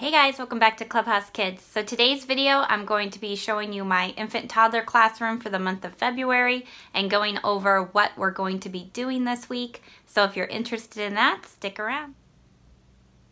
Hey guys, welcome back to Clubhouse Kids. So today's video, I'm going to be showing you my infant toddler classroom for the month of February and going over what we're going to be doing this week. So if you're interested in that, stick around.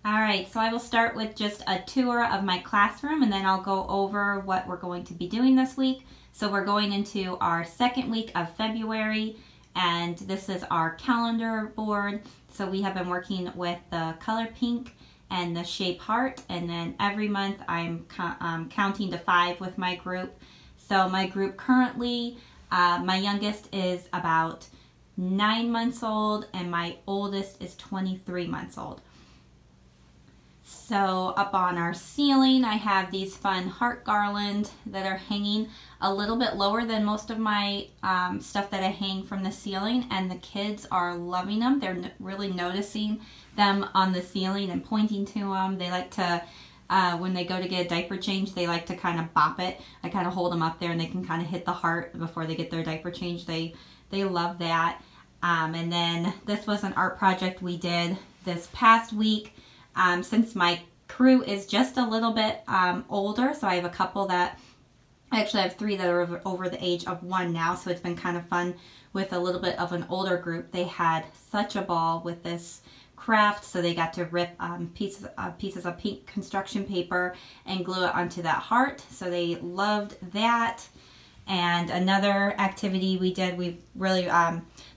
Alright, so I will start with just a tour of my classroom and then I'll go over what we're going to be doing this week. So we're going into our second week of February and this is our calendar board. So we have been working with the color pink and the shape heart, and then every month I'm counting to 5 with my group. So my group currently, my youngest is about 9 months old and my oldest is 23 months old. So up on our ceiling I have these fun heart garland that are hanging a little bit lower than most of my stuff that I hang from the ceiling, and the kids are loving them. They're really noticing them on the ceiling and pointing to them. They like to, when they go to get a diaper change, they like to kind of bop it. I kind of hold them up there and they can kind of hit the heart before they get their diaper change. They love that. And then this was an art project we did this past week. Since my crew is just a little bit older, so I have a couple that, I actually have 3 that are over the age of 1 now, so it's been kind of fun with a little bit of an older group. They had such a ball with this craft, so they got to rip pieces of pink construction paper and glue it onto that heart, so they loved that. And another activity we did, we really,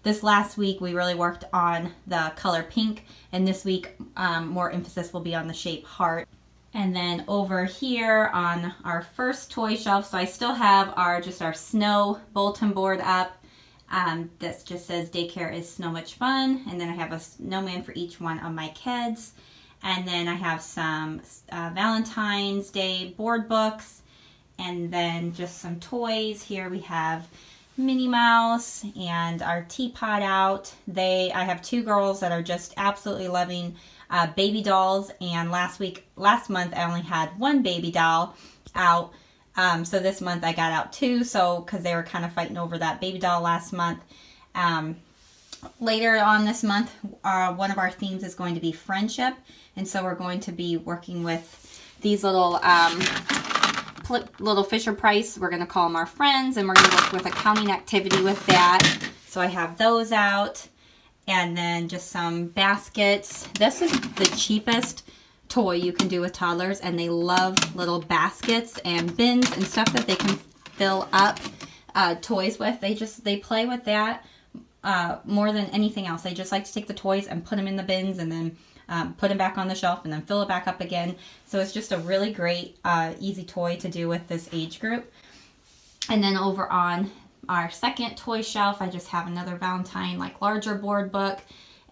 this last week we really worked on the color pink, and this week more emphasis will be on the shape heart. And then over here on our first toy shelf, so I still have our snow bulletin board up. This just says daycare is so much fun, and then I have a snowman for each one of my kids. And then I have some Valentine's Day board books, and then just some toys. Here we have Minnie Mouse and our teapot out. I have 2 girls that are just absolutely loving baby dolls, and last month I only had 1 baby doll out. So this month I got out 2, so because they were kind of fighting over that baby doll last month. Later on this month, one of our themes is going to be friendship, and so we're going to be working with these little Fisher Price. We're going to call them our friends, and we're going to work with a counting activity with that. So I have those out, and then just some baskets. This is the cheapest toy you can do with toddlers, and they love little baskets and bins and stuff that they can fill up toys with. They play with that more than anything else. They just like to take the toys and put them in the bins and then put them back on the shelf and then fill it back up again. So it's just a really great easy toy to do with this age group. And then over on our second toy shelf I just have another Valentine larger board book,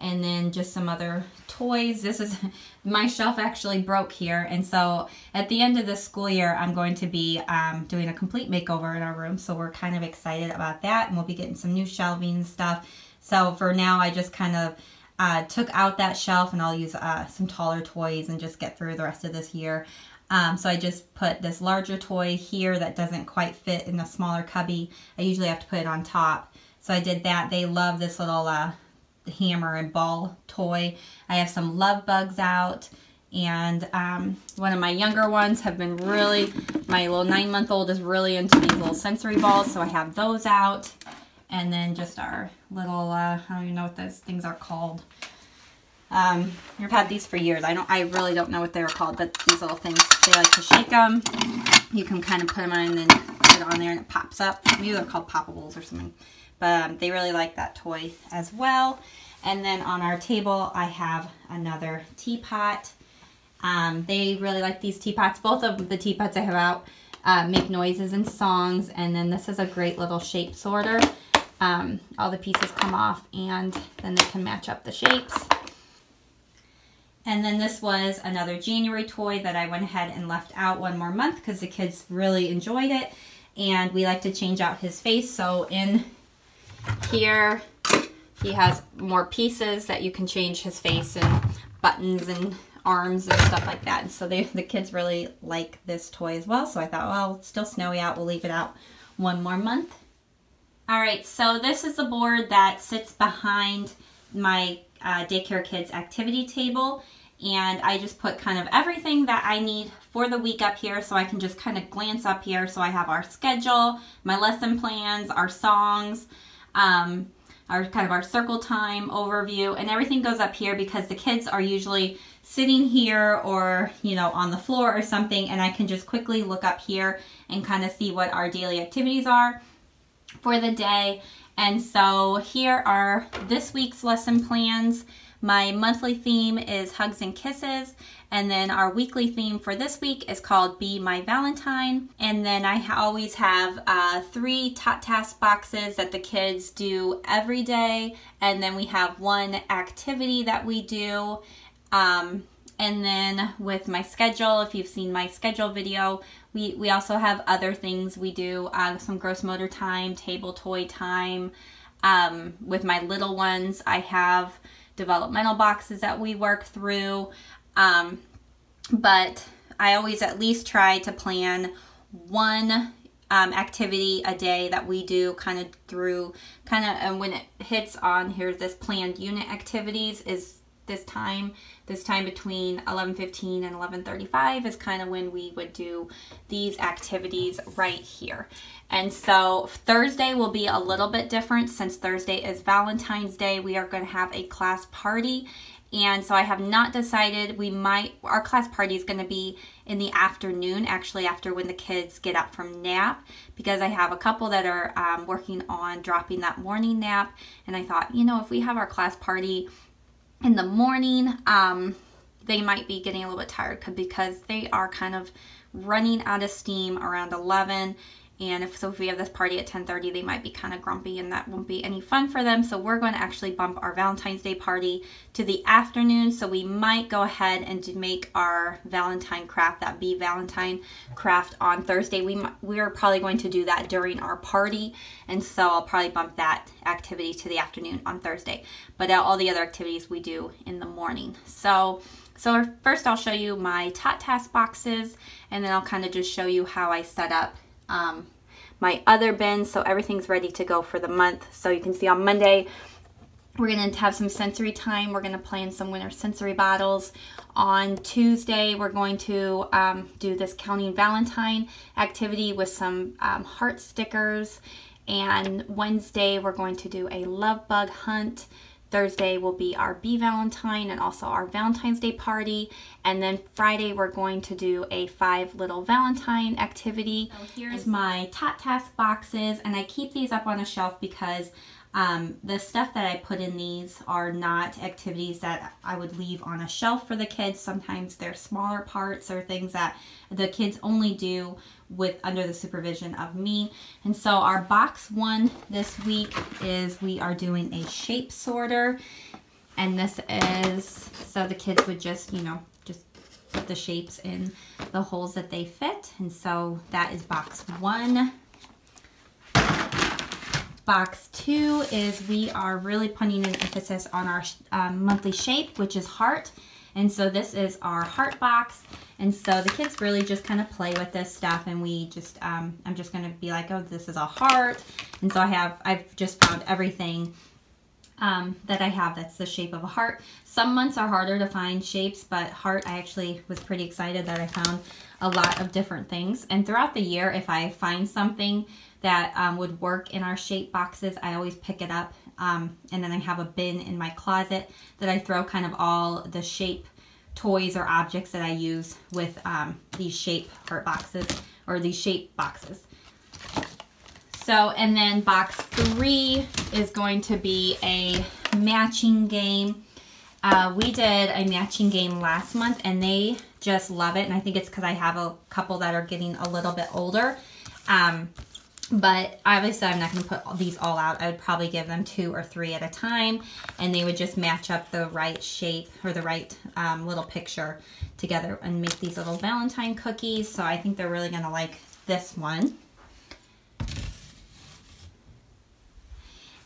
and then just some other toys. This is, my shelf actually broke here, and so at the end of this school year I'm going to be doing a complete makeover in our room, so we're kind of excited about that, and we'll be getting some new shelving and stuff. So for now I just kind of took out that shelf, and I'll use some taller toys and just get through the rest of this year. So I just put this larger toy here that doesn't quite fit in the smaller cubby. I usually have to put it on top. So I did that. They love this little hammer and ball toy. I have some love bugs out, and one of my younger ones have been really, my little 9-month-old is really into these little sensory balls, so I have those out. And then just our little, I don't even know what those things are called. I've had these for years. I really don't know what they're called, but these little things, they like to shake them. You can kind of put them on and then put it on there and it pops up. Maybe they're called poppables or something. But they really like that toy as well. And then on our table, I have another teapot. They really like these teapots. Both of the teapots I have out make noises and songs. And then this is a great little shape sorter. All the pieces come off and then they can match up the shapes. And then this was another January toy that I went ahead and left out 1 more month because the kids really enjoyed it. And we like to change out his face. So in here, he has more pieces that you can change his face, and buttons and arms and stuff like that. And so the kids really like this toy as well. So I thought, well, it's still snowy out. We'll leave it out 1 more month. All right, so this is the board that sits behind my daycare kids activity table. and I just put kind of everything that I need for the week up here, so I can just kind of glance up here. So I have our schedule, my lesson plans, our songs, our circle time overview, and everything goes up here because the kids are usually sitting here or, you know, on the floor or something, and I can just quickly look up here and kind of see what our daily activities are for the day. And so here are this week's lesson plans. My monthly theme is Hugs and Kisses, and then our weekly theme for this week is called Be My Valentine. And then I always have 3 tot task boxes that the kids do every day, and then we have 1 activity that we do. And then with my schedule, if you've seen my schedule video, we also have other things we do, some gross motor time, table toy time. With my little ones, I have developmental boxes that we work through, but I always at least try to plan 1 activity a day that we do and when it hits on here, this planned unit activities is this time between 11:15 and 11:35 is kind of when we would do these activities right here. And so Thursday will be a little bit different. Since Thursday is Valentine's Day, we are going to have a class party. And so I have not decided. Our class party is going to be in the afternoon, actually after when the kids get up from nap, because I have a couple that are working on dropping that morning nap. And I thought, you know, if we have our class party in the morning, they might be getting a little bit tired because they are kind of running out of steam around 11. And if we have this party at 10:30, they might be kind of grumpy, and that won't be any fun for them. So we're going to actually bump our Valentine's Day party to the afternoon. So we might go ahead and make our Valentine craft, that Be Valentine craft, on Thursday. We are probably going to do that during our party, and so I'll probably bump that activity to the afternoon on Thursday. But all the other activities we do in the morning. So first I'll show you my tot task boxes, and then I'll kind of just show you how I set up my other bins, so everything's ready to go for the month. So you can see on Monday we're going to have some sensory time. We're going to play in some winter sensory bottles. On Tuesday we're going to do this Counting Valentine activity with some heart stickers, and Wednesday we're going to do a love bug hunt. Thursday will be our Be Valentine and also our Valentine's Day party. And then Friday we're going to do a 5 Little Valentine activity. So here's my tot task boxes, and I keep these up on a shelf because the stuff that I put in these are not activities that I would leave on a shelf for the kids. Sometimes they're smaller parts or things that the kids only do under the supervision of me. And so our box 1 this week is we are doing a shape sorter, and this is so the kids would just, you know, just put the shapes in the holes that they fit. And so that is box 1. Box 2 is we are really putting an emphasis on our monthly shape, which is heart. And so this is our heart box. And so the kids really just kind of play with this stuff, and we just, I'm just going to be like, oh, this is a heart. And so I've just found everything that I have that's the shape of a heart. Some months are harder to find shapes, but heart, I actually was pretty excited that I found a lot of different things. And throughout the year, if I find something that would work in our shape boxes, I always pick it up. And then I have a bin in my closet that I throw kind of all the shape toys or objects that I use with these shape heart boxes, or these shape boxes. So, and then box 3 is going to be a matching game. We did a matching game last month, and they just love it. And I think it's because I have a couple that are getting a little bit older. But obviously I'm not going to put these all out. I would probably give them 2 or 3 at a time, and they would just match up the right shape or the right little picture together and make these little Valentine cookies. So I think they're really going to like this one.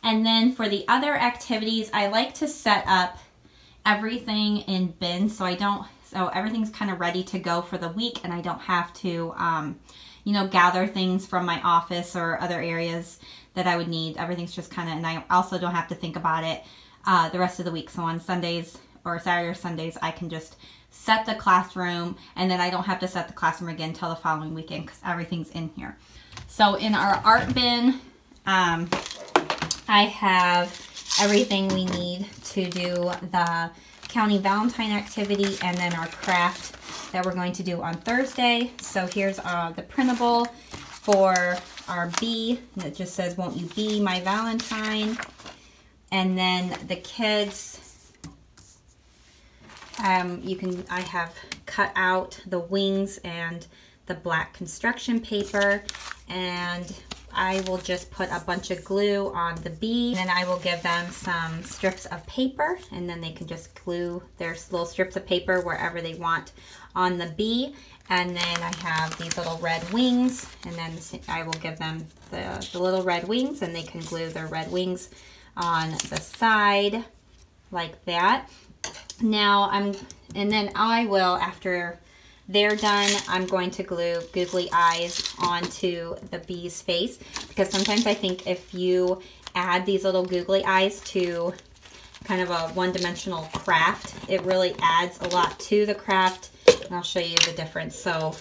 And then for the other activities, I like to set up everything in bins so everything's kind of ready to go for the week, and I don't have to you know, gather things from my office or other areas that I would need. Everything's just kind of, and I also don't have to think about it the rest of the week. So on Sundays or Saturday or Sundays, I can just set the classroom, and then I don't have to set the classroom again until the following weekend because everything's in here. So in our art bin, I have everything we need to do the County Valentine activity and then our craft that we're going to do on Thursday. So here's the printable for our bee. And it just says, "Won't you be my Valentine?" And then the kids, I have cut out the wings and the black construction paper, and I will just put a bunch of glue on the bee, and then I will give them some strips of paper, and then they can just glue their little strips of paper wherever they want on the bee. And then I have these little red wings, and then I will give them the little red wings, and they can glue their red wings on the side like that. Now and then I will, after they're done, I'm going to glue googly eyes onto the bee's face, because sometimes I think if you add these little googly eyes to kind of a one-dimensional craft, it really adds a lot to the craft, and I'll show you the difference. So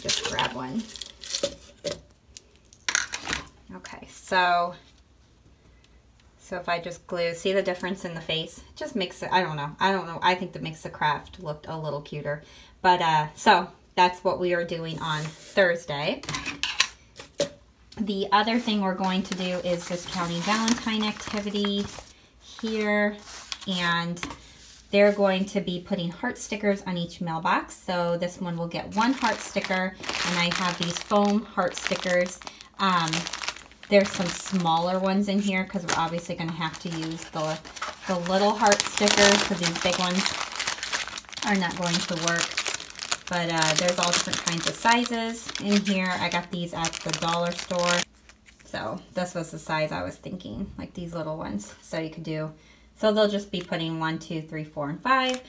just grab one. Okay, so if I just glue, see the difference in the face? It just makes it, I don't know. I think that makes the craft look a little cuter. But, so that's what we are doing on Thursday. The other thing we're going to do is this County Valentine activity here. And they're going to be putting heart stickers on each mailbox. So this one will get one heart sticker. And I have these foam heart stickers. There's some smaller ones in here because we're obviously going to have to use the little heart stickers because these big ones are not going to work. But there's all different kinds of sizes in here. I got these at the dollar store. So this was the size I was thinking, like these little ones. So you could do, so they'll just be putting 1, 2, 3, 4, and 5.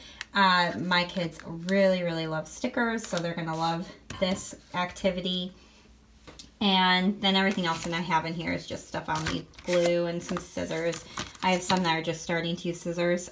My kids really, really love stickers, so they're going to love this activity. And then everything else that I have in here is just stuff I'll need, glue and some scissors. I have some that are just starting to use scissors.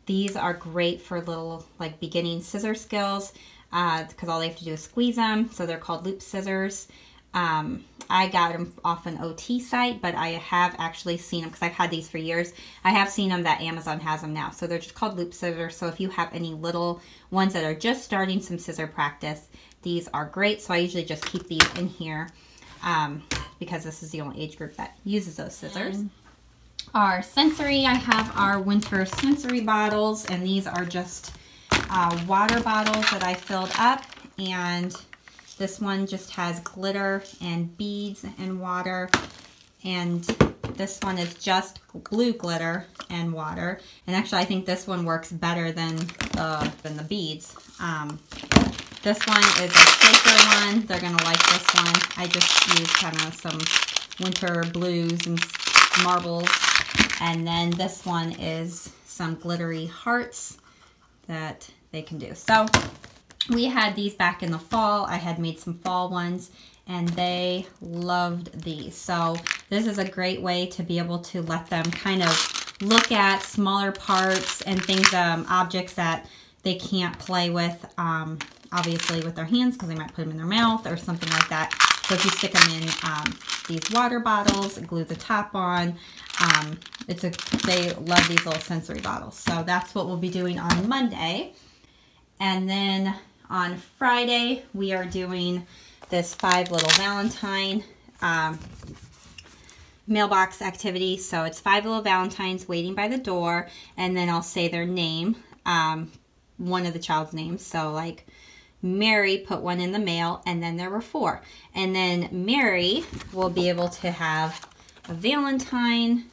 These are great for little like beginning scissor skills because all they have to do is squeeze them. So they're called loop scissors. I got them off an OT site, but I have actually seen them because I've had these for years. I have seen them that Amazon has them now. So they're just called loop scissors. So if you have any little ones that are just starting some scissor practice, these are great. So I usually just keep these in here because this is the only age group that uses those scissors. Our sensory, I have our winter sensory bottles, and these are just water bottles that I filled up, and this one just has glitter and beads and water, and this one is just blue glitter and water. And actually I think this one works better than the beads. This one is a shaker one. They're going to like this one. I just used kind of some winter blues and marbles. And then this one is some glittery hearts that they can do. So we had these back in the fall. I had made some fall ones, and they loved these. So this is a great way to be able to let them kind of look at smaller parts and things, objects that they can't play with, obviously with their hands, because they might put them in their mouth or something like that. So if you stick them in these water bottles, glue the top on, they love these little sensory bottles. So that's what we'll be doing on Monday. And then on Friday, we are doing this 5 Little Valentine mailbox activity. So it's 5 little Valentines waiting by the door, and then I'll say their name, one of the child's names. So like Mary put one in the mail, and then there were 4. And then Mary will be able to have a Valentine,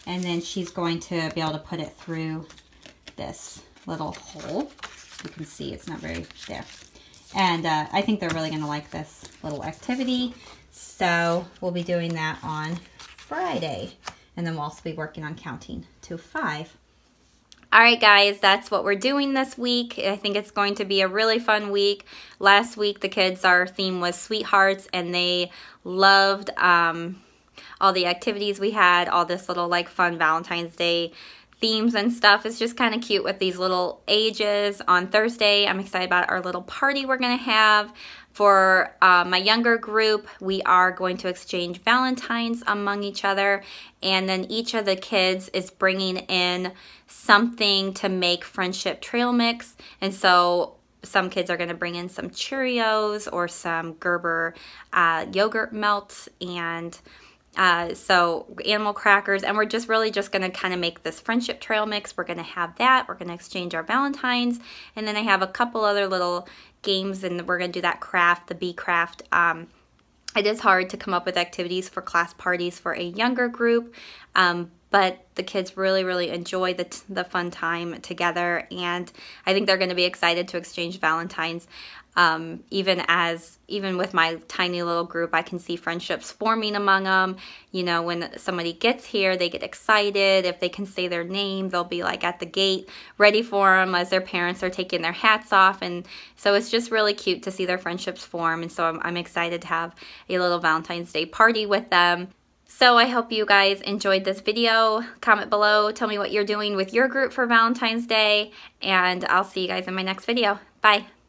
and then she's going to be able to put it through this little hole. You can see it's not very there. And I think they're really going to like this little activity. So we'll be doing that on Friday. And then we'll also be working on counting to 5. All right, guys, that's what we're doing this week. I think it's going to be a really fun week. Last week, the kids, our theme was sweethearts, and they loved all the activities we had, all this little like fun Valentine's Day themes and stuff. It's just kind of cute with these little ages. On Thursday, I'm excited about our little party we're going to have. For my younger group, we are going to exchange Valentines among each other, and then each of the kids is bringing in something to make friendship trail mix. And so some kids are going to bring in some Cheerios or some Gerber yogurt melts, and so animal crackers, and we're just really just going to kind of make this friendship trail mix. We're going to have that. We're going to exchange our Valentines, and then I have a couple other little games, and we're going to do that craft, the bee craft. It is hard to come up with activities for class parties for a younger group, but the kids really enjoy the fun time together, and I think they're going to be excited to exchange Valentines. Even with my tiny little group, I can see friendships forming among them. You know, when somebody gets here, they get excited. If they can say their name, they'll be like at the gate ready for them as their parents are taking their hats off. And so it's just really cute to see their friendships form. And so I'm excited to have a little Valentine's Day party with them. So I hope you guys enjoyed this video. Comment below, tell me what you're doing with your group for Valentine's Day, and I'll see you guys in my next video. Bye.